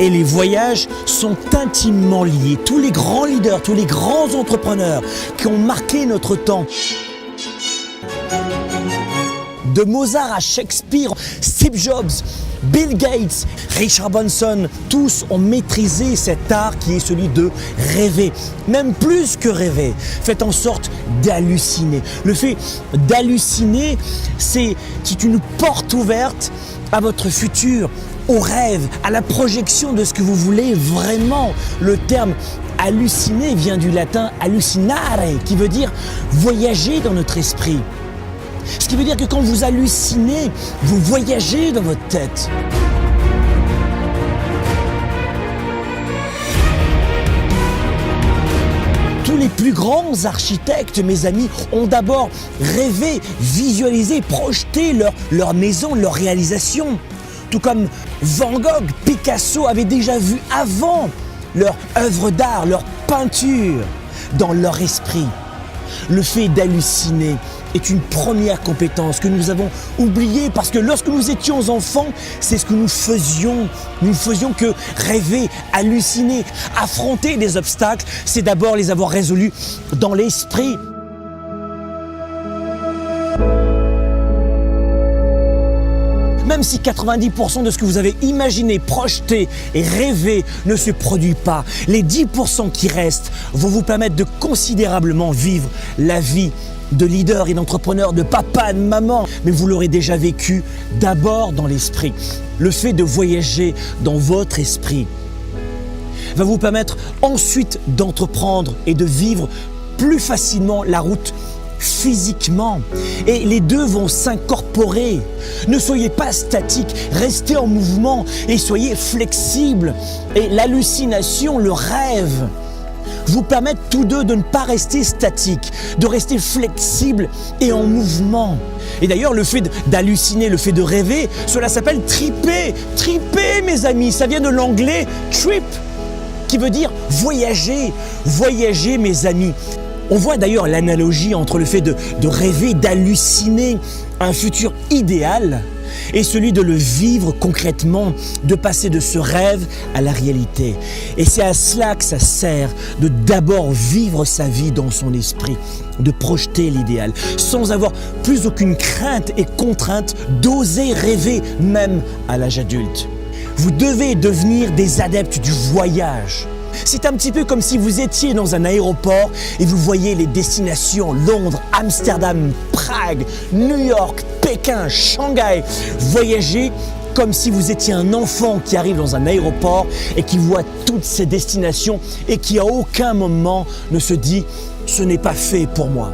et les voyages sont intimement liés. Tous les grands leaders, tous les grands entrepreneurs qui ont marqué notre temps, de Mozart à Shakespeare, Steve Jobs, Bill Gates, Richard Branson, tous ont maîtrisé cet art qui est celui de rêver. Même plus que rêver, faites en sorte d'halluciner. Le fait d'halluciner, c'est une porte ouverte à votre futur, au rêve, à la projection de ce que vous voulez vraiment. Le terme halluciner vient du latin hallucinare, qui veut dire voyager dans notre esprit. Ce qui veut dire que quand vous hallucinez, vous voyagez dans votre tête. Tous les plus grands architectes, mes amis, ont d'abord rêvé, visualisé, projeté leur maison, leur réalisation. Tout comme Van Gogh, Picasso avaient déjà vu avant leur œuvre d'art, leur peinture dans leur esprit. Le fait d'halluciner est une première compétence que nous avons oubliée parce que lorsque nous étions enfants, c'est ce que nous faisions. Nous ne faisions que rêver, halluciner, affronter des obstacles. C'est d'abord les avoir résolus dans l'esprit. Même si 90% de ce que vous avez imaginé, projeté et rêvé ne se produit pas, les 10% qui restent vont vous permettre de considérablement vivre la vie de leader et d'entrepreneur, de papa, de maman. Mais vous l'aurez déjà vécu d'abord dans l'esprit. Le fait de voyager dans votre esprit va vous permettre ensuite d'entreprendre et de vivre plus facilement la route physiquement. Et les deux vont s'incorporer. Ne soyez pas statique, restez en mouvement et soyez flexible. Et l'hallucination, le rêve, vous permettent tous deux de ne pas rester statique, de rester flexible et en mouvement. Et d'ailleurs, le fait d'halluciner, le fait de rêver, cela s'appelle triper. Triper, mes amis, ça vient de l'anglais trip, qui veut dire voyager. Voyager, mes amis. On voit d'ailleurs l'analogie entre le fait de rêver, d'halluciner un futur idéal et celui de le vivre concrètement, de passer de ce rêve à la réalité. Et c'est à cela que ça sert de d'abord vivre sa vie dans son esprit, de projeter l'idéal, sans avoir plus aucune crainte et contrainte d'oser rêver même à l'âge adulte. Vous devez devenir des adeptes du voyage. C'est un petit peu comme si vous étiez dans un aéroport et vous voyez les destinations Londres, Amsterdam, Prague, New York, Pékin, Shanghai. Voyagez comme si vous étiez un enfant qui arrive dans un aéroport et qui voit toutes ces destinations et qui à aucun moment ne se dit « ce n'est pas fait pour moi ».